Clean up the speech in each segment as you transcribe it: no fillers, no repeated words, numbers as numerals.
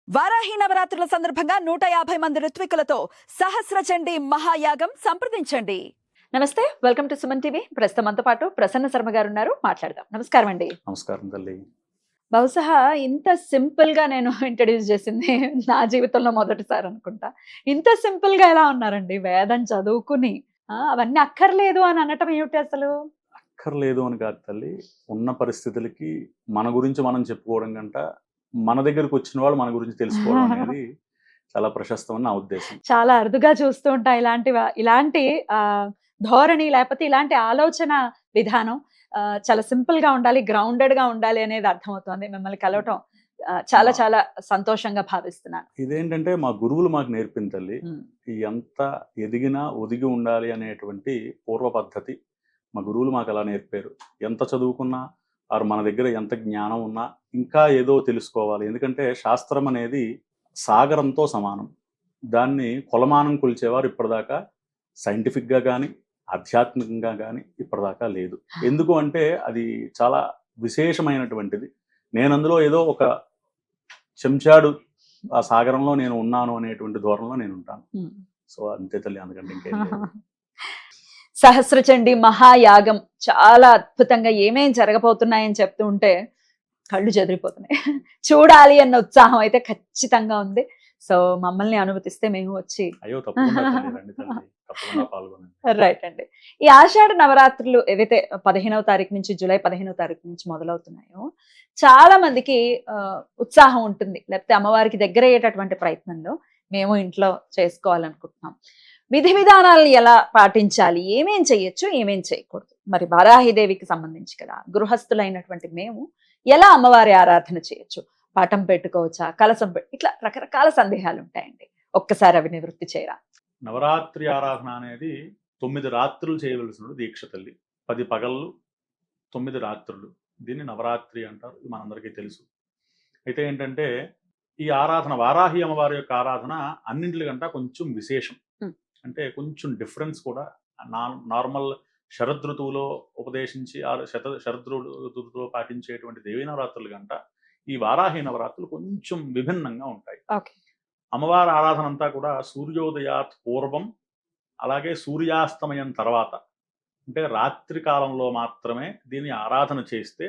వారాహి నవరాత్రుల సందర్భంగా 150 మంది ఋత్వికులతో సహస్ర చండీ మహాయాగం సంప్రదించండి. నమస్తే, వెల్కమ్ టు సుమన్ టీవీ. ప్రస్తుతం మనతో పాటు ప్రసన్న శర్మ గారు ఉన్నారు, మాట్లాడదాం. నమస్కారం అండి. నమస్కారం తల్లి. బహుశా ఇంత సింపుల్ గా నేను ఇంట్రడ్యూస్ చేసింది నా జీవితంలో మొదటిసారి అనుకుంటా. ఇంత సింపుల్ గా ఎలా ఉన్నారండి? వేదం చదువుకుని అవన్నీ అక్కర్లేదు అని అనటం ఏమిటి అసలు? అక్కర్లేదు అని కాదు తల్లి, ఉన్న పరిస్థితులకి మన గురించి మనం చెప్పుకోవడం కంట మన దగ్గరకు వచ్చిన వాళ్ళు మన గురించి తెలుసుకోవడం అనేది చాలా ప్రశస్తమని నా ఉద్దేశం. చాలా అరుదుగా చూస్తూ ఉంటా ఇలాంటి ధోరణి, లేకపోతే ఇలాంటి ఆలోచన విధానం. చాలా సింపుల్ గా ఉండాలి, గ్రౌండెడ్ గా ఉండాలి అనేది అర్థమవుతోంది. మిమ్మల్ని కలవటం చాలా చాలా సంతోషంగా భావిస్తున్నాను. ఇదేంటంటే మా గురువులు మాకు నేర్పింది తల్లి. ఎంత ఎదిగినా ఒదిగి ఉండాలి అనేటువంటి పూర్వ పద్ధతి మా గురువులు మాకు అలా నేర్పారు. ఎంత చదువుకున్నా వారు మన దగ్గర ఎంత జ్ఞానం ఉన్నా ఇంకా ఏదో తెలుసుకోవాలి. ఎందుకంటే శాస్త్రం అనేది సాగరంతో సమానం. దాన్ని కొలమానం కొలిచేవారు ఇప్పటిదాకా సైంటిఫిక్గా కానీ ఆధ్యాత్మికంగా కానీ ఇప్పటిదాకా లేదు. ఎందుకు అంటే అది చాలా విశేషమైనటువంటిది. నేను అందులో ఏదో ఒక చెంచాడు ఆ సాగరంలో నేను ఉన్నాను అనేటువంటి ధోరణిలో నేను ఉంటాను. సో అంతే తల్లి, అందుకంటే ఇంకేం లేదు. సహస్ర చండీ మహాయాగం చాలా అద్భుతంగా ఏమేం జరగబోతున్నాయని చెప్తూ ఉంటే కళ్ళు చెదిరిపోతున్నాయి. చూడాలి అన్న ఉత్సాహం అయితే ఖచ్చితంగా ఉంది. సో మమ్మల్ని అనుమతిస్తే మేము వచ్చి అయ్యో తప్పకుండా రండి తల్లి, తప్పకుండా పాల్గొనండి. రైట్ అండి. ఈ ఆషాఢ నవరాత్రులు ఏదైతే 15వ తారీఖు నుంచి, జూలై 15వ తారీఖు నుంచి మొదలవుతున్నాయో చాలా మందికి ఉత్సాహం ఉంటుంది, లేకపోతే అమ్మవారికి దగ్గర అయ్యేటటువంటి ప్రయత్నంలో మేము ఇంట్లో చేసుకోవాలనుకుంటున్నాం. విధి విధానాలను ఎలా పాటించాలి, ఏమేం చేయొచ్చు, ఏమేం చేయకూడదు, మరి వారాహిదేవికి సంబంధించి కదా గృహస్థులైనటువంటి మేము ఎలా అమ్మవారి ఆరాధన చేయొచ్చు, పాఠం పెట్టుకోవచ్చా, కలసం ఇట్లా రకరకాల సందేహాలు ఉంటాయండి. ఒక్కసారి అవి నివృత్తి చేయరా? నవరాత్రి ఆరాధన అనేది 9 రాత్రులు చేయవలసిన దీక్ష తల్లి. 10 పగళ్ళు 9 రాత్రులు, దీన్ని నవరాత్రి అంటారు. ఇది మనందరికీ తెలుసు. అయితే ఏంటంటే ఈ ఆరాధన, వారాహి అమ్మవారి యొక్క ఆరాధన అన్నింటికంటే కొంచెం విశేషం. అంటే కొంచెం డిఫరెన్స్ కూడా. నార్మల్ శరదృతువులో ఉపదేశించి శరదృతువులో పాటించేటువంటి దేవీ నవరాత్రులు కంట ఈ వారాహి నవరాత్రులు కొంచెం విభిన్నంగా ఉంటాయి. అమ్మవారి ఆరాధన అంతా కూడా సూర్యోదయాత్ పూర్వం, అలాగే సూర్యాస్తమయం తర్వాత, అంటే రాత్రి కాలంలో మాత్రమే దీన్ని ఆరాధన చేస్తే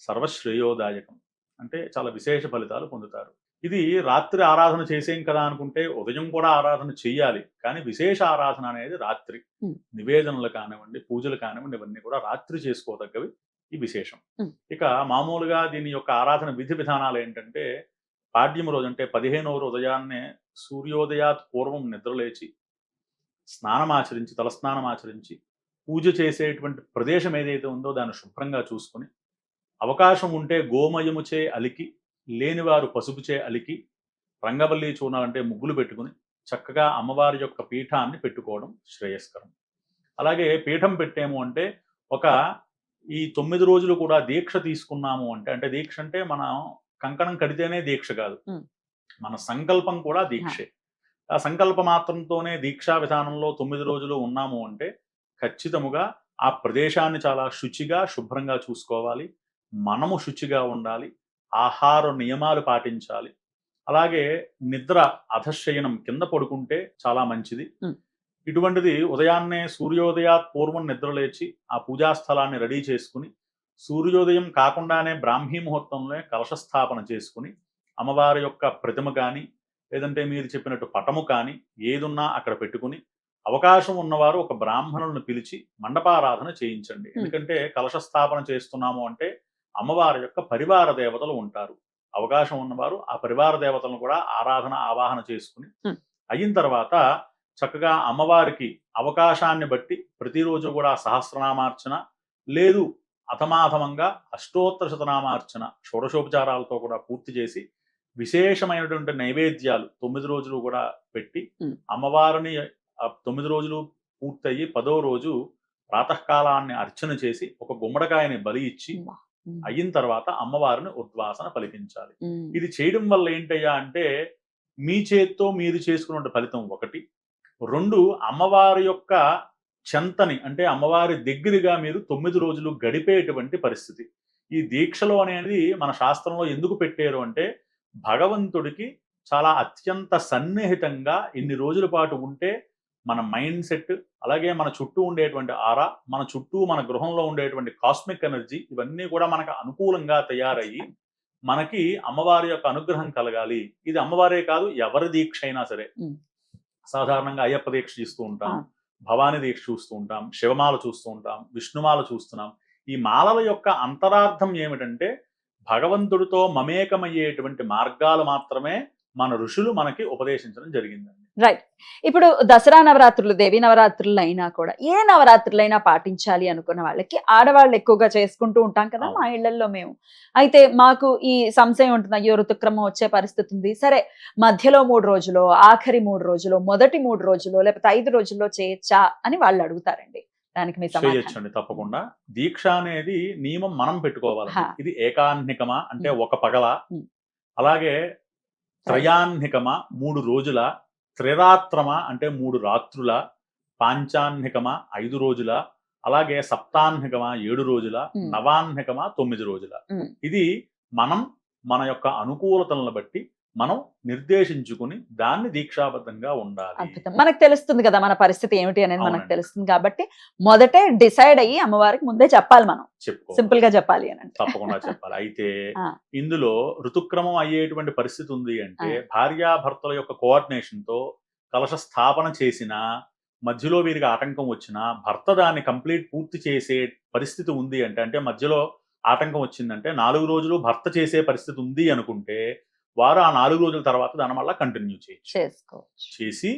సర్వశ్రేయోదాయకం, అంటే చాలా విశేష ఫలితాలు పొందుతారు. ఇది రాత్రి ఆరాధన చేసేం కదా అనుకుంటే ఉదయం కూడా ఆరాధన చెయ్యాలి, కానీ విశేష ఆరాధన అనేది రాత్రి. నివేదనలు కానివ్వండి, పూజలు కానివ్వండి, ఇవన్నీ కూడా రాత్రి చేసుకోదగ్గవి. ఈ విశేషం. ఇక మామూలుగా దీని యొక్క ఆరాధన విధి విధానాలు ఏంటంటే, పాడ్యము రోజు అంటే 15వ రోజు ఉదయాన్నే సూర్యోదయాత్ పూర్వం నిద్రలేచి స్నానమాచరించి, తలస్నానమాచరించి, పూజ చేసేటువంటి ప్రదేశం ఏదైతే ఉందో దాన్ని శుభ్రంగా చూసుకొని, అవకాశం ఉంటే గోమయముచే అలికి, లేనివారు పసుపుచే అలికి, రంగవల్లి చూర్ణాలంటే ముగ్గులు పెట్టుకుని చక్కగా అమ్మవారి యొక్క పీఠాన్ని పెట్టుకోవడం శ్రేయస్కరం. అలాగే పీఠం పెట్టేము అంటే ఈ 9 రోజులు కూడా దీక్ష తీసుకున్నాము అంటే దీక్ష అంటే మనం కంకణం కడితేనే దీక్ష కాదు, మన సంకల్పం కూడా దీక్షే. ఆ సంకల్ప మాత్రంతోనే దీక్షా విధానంలో 9 రోజులు ఉన్నాము అంటే ఖచ్చితముగా ఆ ప్రదేశాన్ని చాలా శుచిగా శుభ్రంగా చూసుకోవాలి, మనము శుచిగా ఉండాలి, ఆహార నియమాలు పాటించాలి. అలాగే నిద్ర అధశయనం, కింద పడుకుంటే చాలా మంచిది. ఇటువంటిది ఉదయాన్నే సూర్యోదయాత్ పూర్వం నిద్రలేచి ఆ పూజాస్థలాన్ని రెడీ చేసుకుని, సూర్యోదయం కాకుండానే బ్రాహ్మీ ముహూర్తంలో కలశస్థాపన చేసుకుని, అమ్మవారి యొక్క ప్రతిమ కానీ లేదంటే మీరు చెప్పినట్టు పటము కానీ ఏదున్నా అక్కడ పెట్టుకుని, అవకాశం ఉన్నవారు ఒక బ్రాహ్మణులను పిలిచి మండపారాధన చేయించండి. ఎందుకంటే కలశస్థాపన చేస్తున్నాము అంటే అమ్మవారి యొక్క పరివార దేవతలు ఉంటారు. అవకాశం ఉన్నవారు ఆ పరివార దేవతలను కూడా ఆవాహన చేసుకుని అయిన తర్వాత చక్కగా అమ్మవారికి అవకాశాన్ని బట్టి ప్రతిరోజు కూడా సహస్రనామార్చన, లేదు అథమాథమంగా అష్టోత్తర శతనామార్చన షోడశోపచారాలతో కూడా పూర్తి చేసి, విశేషమైనటువంటి నైవేద్యాలు 9 రోజులు కూడా పెట్టి, అమ్మవారిని 9 రోజులు పూర్తయి 10వ రోజు ప్రాతకాలాన్ని అర్చన చేసి ఒక గుమ్మడికాయని బలి ఇచ్చి అయిన తర్వాత అమ్మవారిని ఉద్వాసన పలికించాలి. ఇది చేయడం వల్ల ఏంటయ్యా అంటే మీ చేత్తో మీరు చేసుకున్న ఫలితం ఒకటి, 2 అమ్మవారి యొక్క చెంతని, అంటే అమ్మవారి దగ్గరగా మీరు 9 రోజులు గడిపేటువంటి పరిస్థితి. ఈ దీక్షలో అనేది మన శాస్త్రంలో ఎందుకు పెట్టారు అంటే భగవంతుడికి చాలా అత్యంత సన్నిహితంగా ఇన్ని రోజుల పాటు ఉంటే మన మైండ్ సెట్, అలాగే మన చుట్టూ ఉండేటువంటి ఆరా, మన చుట్టూ మన గృహంలో ఉండేటువంటి కాస్మిక్ ఎనర్జీ, ఇవన్నీ కూడా మనకు అనుకూలంగా తయారయ్యి మనకి అమ్మవారి యొక్క అనుగ్రహం కలగాలి. ఇది అమ్మవారే కాదు, ఎవరి దీక్ష అయినా సరే. సాధారణంగా అయ్యప్ప దీక్ష చూస్తూ ఉంటాం, భవానీ దీక్ష చూస్తూ ఉంటాం, శివమాల చూస్తూ ఉంటాం, విష్ణుమాల చూస్తున్నాం. ఈ మాలల యొక్క అంతరార్థం ఏమిటంటే భగవంతుడితో మమేకమయ్యేటువంటి మార్గాలు మాత్రమే మన ఋషులు మనకి ఉపదేశించడం జరిగిందండి. రైట్. ఇప్పుడు దసరా నవరాత్రులు, దేవి నవరాత్రులు అయినా కూడా ఏ నవరాత్రులైనా పాటించాలి అనుకున్న వాళ్ళకి ఆడవాళ్ళు ఎక్కువగా చేసుకుంటూ ఉంటాం కదా మా ఇళ్లలో మేము. అయితే మాకు ఈ సంశయం ఉంటుంది, అయ్యో ఋతుక్రమం వచ్చే పరిస్థితి ఉంది, సరే మధ్యలో 3 రోజులు, ఆఖరి 3 రోజులు, మొదటి 3 రోజులు, లేకపోతే 5 రోజుల్లో చేయొచ్చా అని వాళ్ళు అడుగుతారండి. దానికి మీ సమాధానం? చేయొచ్చండి, తప్పకుండా. దీక్ష అనేది నియమం మనం పెట్టుకోవాలి. ఇది ఏకాహ్నికమా అంటే ఒక పగల, అలాగే త్రయాహ్నికమా 3 రోజుల, త్రిరాత్రమా అంటే 3 రాత్రుల, పాంచాహ్నికమా 5 రోజుల, అలాగే సప్తాహ్నికమా 7 రోజుల, నవాహ్నికమా 9 రోజుల. ఇది మనం మన యొక్క అనుకూలతలను బట్టి మనం నిర్దేశించుకుని దాన్ని దీక్షాబద్ధంగా ఉండాలి. అద్భుతం. మనకు తెలుస్తుంది కదా మన పరిస్థితి ఏమిటి అనేది మనకు తెలుస్తుంది కాబట్టి మొదటే డిసైడ్ అయ్యి అమ్మవారికి ముందే చెప్పాలి. మనం సింపుల్ గా చెప్పాలి అని తప్పకుండా చెప్పాలి. అయితే ఇందులో ఋతుక్రమం అయ్యేటువంటి పరిస్థితి ఉంది అంటే భార్యాభర్తల యొక్క కోఆర్డినేషన్ తో కలశ స్థాపన చేసినా, మధ్యలో వీరికి ఆటంకం వచ్చినా భర్త దాన్ని కంప్లీట్ పూర్తి చేసే పరిస్థితి ఉంది అంటే మధ్యలో ఆటంకం వచ్చిందంటే 4 రోజులు భర్త చేసే పరిస్థితి ఉంది అనుకుంటే వారు ఆ 4 రోజుల తర్వాత దాని మళ్ళీ కంటిన్యూ చేసి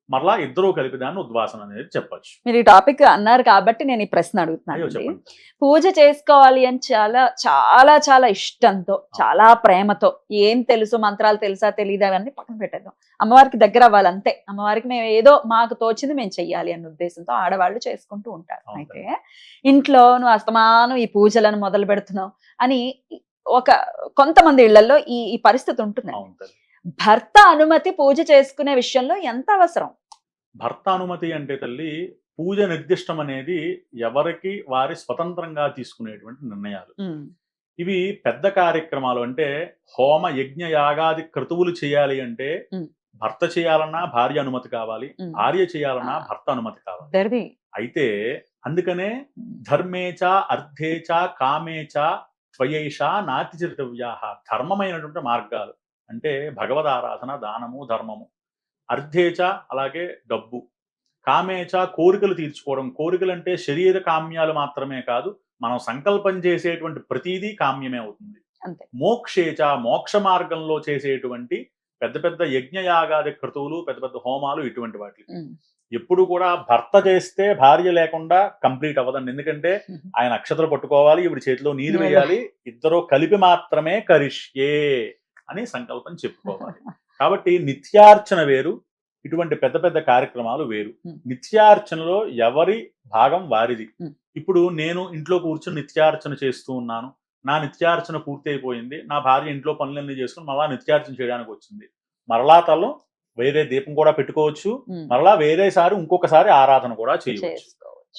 మరలా ఇద్దరూ కలిపి దాన్ని ఉద్వాసన అనేది చెప్పచ్చు. మీరు ఈ టాపిక్ అన్నారు కాబట్టి నేను ఈ ప్రశ్న అడుగుతున్నాను. పూజ చేసుకోవాలి అని చాలా చాలా చాలా ఇష్టంతో, చాలా ప్రేమతో, ఏం తెలుసు మంత్రాలు తెలుసా తెలీదా అవన్నీ పక్కన పెట్టేద్దాం, అమ్మవారికి దగ్గర అవ్వాలి అంతే. అమ్మవారికి మేము ఏదో మాకు తోచింది మేము చెయ్యాలి అన్న ఉద్దేశంతో ఆడవాళ్ళు చేసుకుంటూ ఉంటారు. అయితే ఇంట్లో నువ్వు అస్తమానం ఈ పూజలను మొదలు పెడుతున్నావు అని కొంతమంది ఇళ్లలో ఈ పరిస్థితి ఉంటుంది. భర్త అనుమతి పూజ చేసుకునే విషయంలో ఎంత అవసరం? భర్త అనుమతి అంటే తల్లి, పూజ నిర్దిష్టం అనేది ఎవరికి వారి స్వతంత్రంగా తీసుకునేటువంటి నిర్ణయాలు. ఇవి పెద్ద కార్యక్రమాలు అంటే హోమ యజ్ఞ యాగాది క్రతువులు చేయాలి అంటే భర్త చేయాలన్నా భార్య అనుమతి కావాలి, భార్య చేయాలన్నా భర్త అనుమతి కావాలి. అయితే అందుకనే ధర్మేచ అర్థేచ కామేచ త్వయైష నాతిచరితవ్యాహ, ధర్మమైనటువంటి మార్గాలు అంటే భగవద్ ఆరాధన, దానము, ధర్మము, అర్థేచ అలాగే డబ్బు, కామేచ కోరికలు తీర్చుకోవడం. కోరికలు అంటే శరీర కామ్యాలు మాత్రమే కాదు, మనం సంకల్పం చేసేటువంటి ప్రతిదీ కామ్యమే అవుతుంది. మోక్షేచ మోక్ష మార్గంలో చేసేటువంటి పెద్ద పెద్ద యజ్ఞయాగాది క్రతువులు, పెద్ద పెద్ద హోమాలు, ఇటువంటి వాటి ఎప్పుడు కూడా భర్త చేస్తే భార్య లేకుండా కంప్లీట్ అవ్వదండి. ఎందుకంటే ఆయన అక్షతలు పట్టుకోవాలి, ఇప్పుడు చేతిలో నీరు వేయాలి, ఇద్దరు కలిపి మాత్రమే కరిష్యే అని సంకల్పం చెప్పుకోవాలి. కాబట్టి నిత్యార్చన వేరు, ఇటువంటి పెద్ద పెద్ద కార్యక్రమాలు వేరు. నిత్యార్చనలో ఎవరి భాగం వారిది. ఇప్పుడు నేను ఇంట్లో కూర్చొని నిత్యార్చన చేస్తూ ఉన్నాను, నా నిత్యార్చన పూర్తి అయిపోయింది, నా భార్య ఇంట్లో పనులన్నీ చేసుకుని మరలా నిత్యార్చన చేయడానికి వచ్చింది, మరలా తను వేరే దీపం కూడా పెట్టుకోవచ్చు, మరలా వేరేసారి ఇంకొకసారి ఆరాధన కూడా చేయవచ్చు.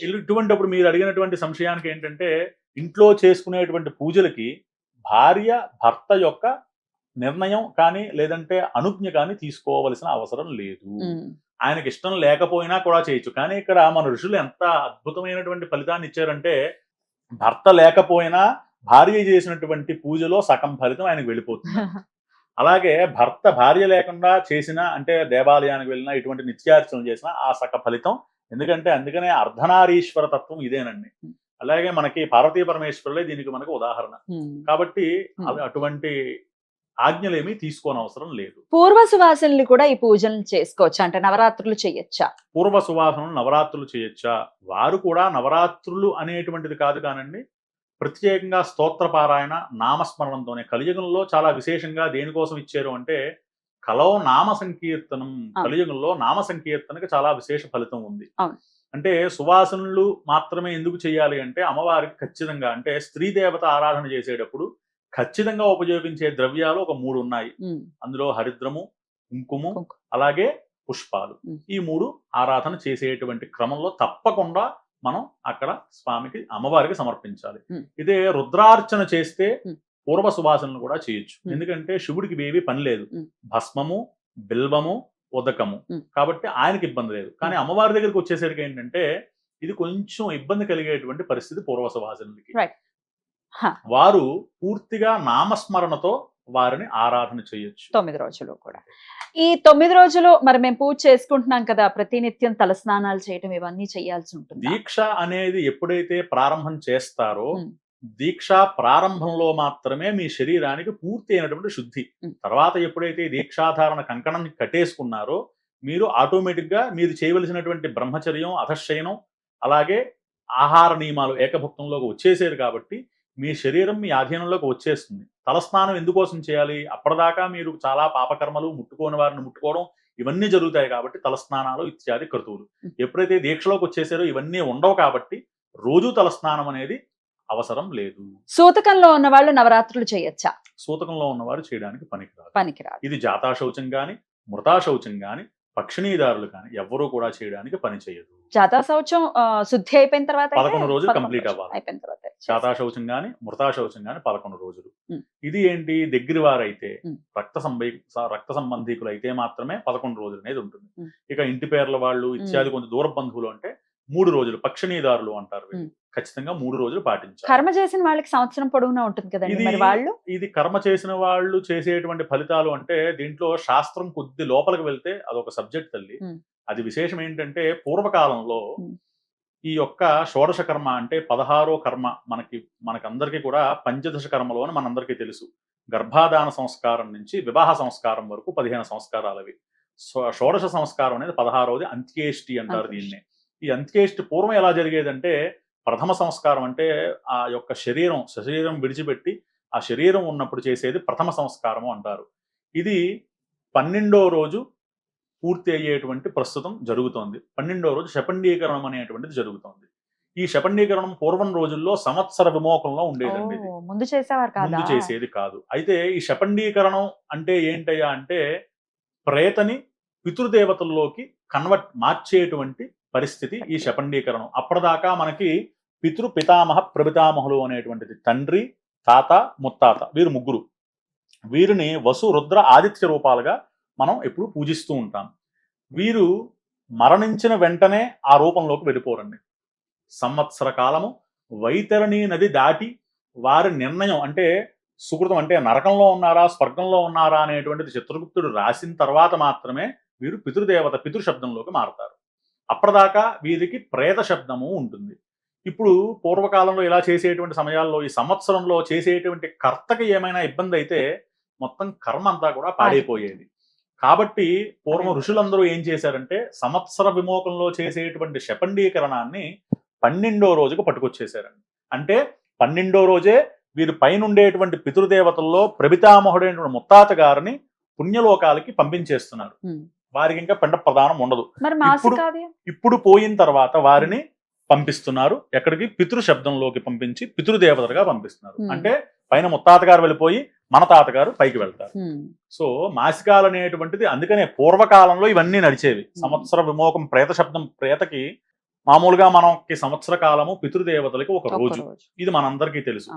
ఇటువంటిప్పుడు మీరు అడిగినటువంటి సంశయానికి ఏంటంటే, ఇంట్లో చేసుకునేటువంటి పూజలకి భార్య భర్త యొక్క నిర్ణయం కానీ లేదంటే అనుజ్ఞ కానీ తీసుకోవలసిన అవసరం లేదు. ఆయనకి ఇష్టం లేకపోయినా కూడా చేయొచ్చు. కానీ ఇక్కడ మన ఋషులు ఎంత అద్భుతమైనటువంటి ఫలితాన్ని ఇచ్చారంటే, భర్త లేకపోయినా భార్య చేసినటువంటి పూజలో సగం ఫలితం ఆయనకు వెళ్ళిపోతుంది. అలాగే భర్త భార్య లేకుండా చేసిన అంటే దేవాలయానికి వెళ్ళినా, ఇటువంటి నిత్యార్చనలు చేసినా ఆ సక ఫలితం. ఎందుకంటే అందుకనే అర్ధనారీశ్వర తత్వం ఇదేనండి. అలాగే మనకి పార్వతీ పరమేశ్వరులే దీనికి మనకు ఉదాహరణ. కాబట్టి అటువంటి ఆజ్ఞలేమీ తీసుకోని అవసరం లేదు. పూర్వ సువాసనలు కూడా ఈ పూజలు చేసుకోవచ్చా? అంటే నవరాత్రులు చేయొచ్చా? పూర్వ సువాసనలు నవరాత్రులు చేయొచ్చా? వారు కూడా నవరాత్రులు అనేటువంటిది కాదు కానండి, ప్రత్యేకంగా స్తోత్రపారాయణ, నామస్మరణంతోనే. కలియుగంలో చాలా విశేషంగా దేనికోసం ఇచ్చారు అంటే, కలో నామ సంకీర్తనం. కలియుగంలో నామ సంకీర్తనకి చాలా విశేష ఫలితం ఉంది. అంటే సువాసనలు మాత్రమే ఎందుకు చేయాలి అంటే, అమ్మవారికి ఖచ్చితంగా అంటే స్త్రీ దేవత ఆరాధన చేసేటప్పుడు ఖచ్చితంగా ఉపయోగించే ద్రవ్యాలు ఒక 3 ఉన్నాయి. అందులో హరిద్రము, కుంకుము, అలాగే పుష్పాలు. ఈ 3 ఆరాధన చేసేటువంటి క్రమంలో తప్పకుండా మనం అక్కడ స్వామికి అమ్మవారికి సమర్పించాలి. ఇదే రుద్రార్చన చేస్తే పూర్వ సువాసనలు కూడా చేయొచ్చు. Hmm. ఎందుకంటే శివుడికి ఇవేవి పని లేదు. Hmm. భస్మము, బిల్వము, ఉదకము, Hmm. కాబట్టి ఆయనకి ఇబ్బంది లేదు. కానీ అమ్మవారి దగ్గరికి వచ్చేసరికి ఏంటంటే ఇది కొంచెం ఇబ్బంది కలిగేటువంటి పరిస్థితి పూర్వ సువాసనలకి. Right. Huh. వారు పూర్తిగా నామస్మరణతో వారిని ఆరాధన చేయొచ్చు. 9 రోజులు కూడా. ఈ 9 రోజులు మరి మేము పూజ చేసుకుంటున్నాం కదా, ప్రతినిత్యం తలస్నానాలు చేయటం ఇవన్నీ చేయాల్సి ఉంటుంది. దీక్ష అనేది ఎప్పుడైతే ప్రారంభం చేస్తారో Hmm. దీక్ష ప్రారంభంలో మాత్రమే మీ శరీరానికి పూర్తి అయినటువంటి శుద్ధి. Hmm. తర్వాత ఎప్పుడైతే దీక్షాధారణ కంకణం కట్టేసుకున్నారో మీరు ఆటోమేటిక్ గా మీరు చేయవలసినటువంటి బ్రహ్మచర్యం, అధశయనం, అలాగే ఆహార నియమాలు ఏకభుక్తంలోకి వచ్చేసారు కాబట్టి మీ శరీరం మీ ఆధీనంలోకి వచ్చేస్తుంది. తలస్నానం ఎందుకోసం చేయాలి? అప్పటిదాకా మీరు చాలా పాపకర్మలు, ముట్టుకోని వారిని ముట్టుకోవడం ఇవన్నీ జరుగుతాయి కాబట్టి తలస్నానాలు ఇత్యాది క్రతువులు. ఎప్పుడైతే దీక్షలోకి వచ్చేసారో ఇవన్నీ ఉండవు కాబట్టి రోజు తలస్నానం అనేది అవసరం లేదు. సూతకంలో ఉన్న వాళ్ళు నవరాత్రులు చేయొచ్చా? సూతకంలో ఉన్నవారు చేయడానికి పనికిరాదు. పనికిరాదు. ఇది జాతా శౌచం గాని, మృతా శౌచం గాని, పక్షిణీదారులు కానీ ఎవ్వరూ కూడా చేయడానికి పని చేయదు. జాతా శౌచం శుద్ధి అయిపోయిన తర్వాత 11 రోజులు కంప్లీట్ అవ్వాలి. అయిపోయిన తర్వాత జాతా శౌచం గాని, మృతా శౌచం గాని 11 రోజులు. Hmm. ఇది ఏంటి? దగ్గర వారైతే Hmm. రక్త సంబంధీకులు అయితే మాత్రమే 11 రోజులు అనేది ఉంటుంది. Hmm. ఇక ఇంటి పేర్ల వాళ్ళు ఇత్యాది కొంత దూర బంధువులు అంటే 3 రోజులు పక్షిణీదారులు అంటారు. Hmm. ఖచ్చితంగా 3 రోజులు పాటించాలి. కర్మ చేసిన వాళ్ళకి సంవత్సరం పొడవునా ఉంటుంది కదండి, మరి వాళ్ళు ఇది కర్మ చేసిన వాళ్ళు చేసేటువంటి ఫలితాలు అంటే దీంట్లో శాస్త్రం కొద్ది లోపలికి వెళ్తే అదొక సబ్జెక్ట్ తల్లి. Hmm. అది విశేషం ఏంటంటే పూర్వకాలంలో Hmm. ఈ యొక్క షోడశ కర్మ అంటే 16వ కర్మ మనకందరికీ కూడా పంచదశ కర్మలు అని మనందరికీ తెలుసు. గర్భాధాన సంస్కారం నుంచి వివాహ సంస్కారం వరకు 15 సంస్కారాలు అవి. షోడశ సంస్కారం అనేది 16వది అంత్యేష్టి అంటారు దీన్ని. ఈ అంత్యేష్టి పూర్వం ఎలా జరిగేదంటే ప్రథమ సంస్కారం అంటే ఆ యొక్క శరీరం విడిచిపెట్టి ఆ శరీరం ఉన్నప్పుడు చేసేది ప్రథమ సంస్కారము అంటారు. ఇది 12వ రోజు పూర్తి అయ్యేటువంటి ప్రస్తుతం జరుగుతోంది. 12వ రోజు శపండీకరణం అనేటువంటిది జరుగుతోంది. ఈ శపండీకరణం పూర్వం రోజుల్లో సంవత్సర విమోకంలో ఉండేదండి. ఇది ముందు చేసేవారు కాదా? ముందు చేసేది కాదు. అయితే ఈ శపండీకరణం అంటే ఏంటయ్యా అంటే ప్రేతని పితృదేవతల్లోకి మార్చేటువంటి పరిస్థితి ఈ శపండీకరణం. అప్పటిదాకా మనకి పితామహ ప్రపితామహులు అనేటువంటిది తండ్రి, తాత, ముత్తాత వీరు ముగ్గురు. వీరిని వసు, రుద్ర, ఆదిత్య రూపాలుగా మనం ఎప్పుడు పూజిస్తూ ఉంటాం. వీరు మరణించిన వెంటనే ఆ రూపంలోకి వెళ్ళిపోరండి. సంవత్సర కాలము వైతరణి నది దాటి వారి నిర్ణయం అంటే సుకృతం అంటే నరకంలో ఉన్నారా స్వర్గంలో ఉన్నారా అనేటువంటిది చిత్రగుప్తుడు రాసిన తర్వాత మాత్రమే వీరు పితృశబ్దంలోకి మారతారు. అప్పటిదాకా వీరికి ప్రేత శబ్దము ఉంటుంది. ఇప్పుడు పూర్వకాలంలో ఇలా చేసేటువంటి సమయాల్లో ఈ సంవత్సరంలో చేసేటువంటి కర్తకి ఏమైనా ఇబ్బంది అయితే మొత్తం కర్మ అంతా కూడా పాడైపోయేది. కాబట్టి పూర్వం ఋషులందరూ ఏం చేశారంటే సంవత్సర విమోకంలో చేసేటువంటి శపండీకరణాన్ని 12వ రోజుకు పట్టుకొచ్చేసారండి. అంటే 12వ రోజే వీరు పైనుండేటువంటి పితృదేవతల్లో ప్రపితామహుడైనటువంటి ముత్తాత గారిని పుణ్యలోకాలకి పంపించేస్తున్నారు. వారికి ఇంకా పిండ ప్రదానం ఉండదు. ఇప్పుడు పోయిన తర్వాత వారిని పంపిస్తున్నారు ఎక్కడికి? పితృశబ్దంలోకి పంపించి పితృదేవతలుగా పంపిస్తున్నారు. అంటే పైన ముత్తాత గారు వెళ్ళిపోయి మన తాతగారు పైకి వెళ్తారు. సో మాసికాలు అనేటువంటిది అందుకనే పూర్వకాలంలో ఇవన్నీ నడిచేవి. సంవత్సర విమోకం ప్రేత శబ్దం, ప్రేతకి మామూలుగా మనకి సంవత్సర కాలము, పితృదేవతలకి ఒక రోజు. ఇది మనందరికీ తెలుసు.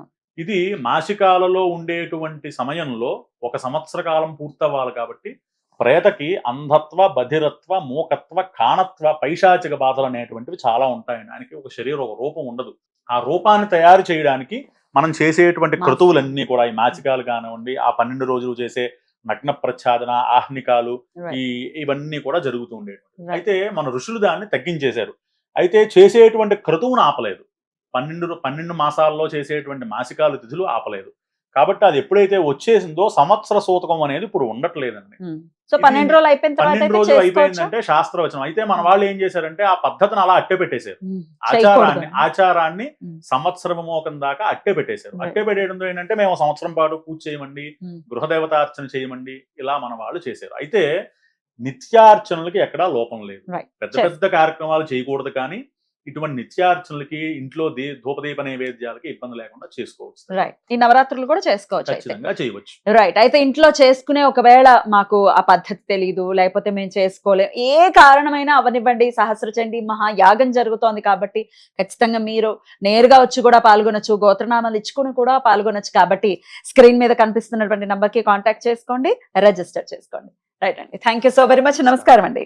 ఇది మాసికాలలో ఉండేటువంటి సమయంలో ఒక సంవత్సర కాలం పూర్తవ్వాలి కాబట్టి ప్రేతకి అంధత్వ, బధిరత్వ, మూకత్వ, కాణత్వ, పైశాచిక బాధలు అనేటువంటివి చాలా ఉంటాయండి. ఆయనకి ఒక శరీరం, ఒక రూపం ఉండదు. ఆ రూపాన్ని తయారు చేయడానికి మనం చేసేటువంటి క్రతువులన్నీ కూడా ఈ మాసికాలు కానివ్వండి, ఆ 12 రోజులు చేసే నగ్న ప్రచ్ఛాదన, ఆహ్నికాలు, ఇవన్నీ కూడా జరుగుతూ ఉండేవి. అయితే మన ఋషులు దాన్ని తగ్గించేశారు. అయితే చేసేటువంటి క్రతువును ఆపలేదు. 12 మాసాల్లో చేసేటువంటి మాసికాలు, తిథులు ఆపలేదు. కాబట్టి అది ఎప్పుడైతే వచ్చేసిందో సంవత్సర సూతకం అనేది ఇప్పుడు ఉండట్లేదండి. సో 12 రోజులు అయిపోయిందంటే శాస్త్రవచనం. అయితే మన వాళ్ళు ఏం చేశారంటే ఆ పద్ధతిని అలా అట్టే పెట్టేశారు. ఆచారాన్ని సంవత్సర విమోకం దాకా అట్టే పెట్టేశారు. అట్టే పెట్టేయడంతో ఏంటంటే మేము సంవత్సరం పాటు పూజ చేయమండి, గృహదేవతార్చన చేయమండి, ఇలా మన వాళ్ళు చేశారు. అయితే నిత్యార్చనలకి ఎక్కడా లోపం లేదు. పెద్ద పెద్ద కార్యక్రమాలు చేయకూడదు కానీ ఇటువంటి నిత్యార్చనలకి ఇంట్లో ధూపదీప నైవేద్యాలకి ఇబ్బంది లేకుండా చేసుకోవచ్చు. రైట్. ఈ నవరాత్రులు కూడా చేసుకోవచ్చు అయితే. ఖచ్చితంగా చేయవచ్చు. రైట్. అయితే ఇంట్లో చేసుకునే ఒకవేళ మాకు ఆ పద్ధతి తెలీదు, లేకపోతే మేము చేసుకోలేం, ఏ కారణమైనా అవనివ్వండి, సహస్రచండీ మహాయాగం జరుగుతోంది కాబట్టి ఖచ్చితంగా మీరు నేరుగా వచ్చి కూడా పాల్గొనొచ్చు, గోత్రనామాలు ఇచ్చుకుని కూడా పాల్గొనొచ్చు. కాబట్టి స్క్రీన్ మీద కనిపిస్తున్నటువంటి నంబర్కి కాంటాక్ట్ చేసుకోండి, రిజిస్టర్ చేసుకోండి. రైట్ అండి. Thank you so very much. నమస్కారం అండి.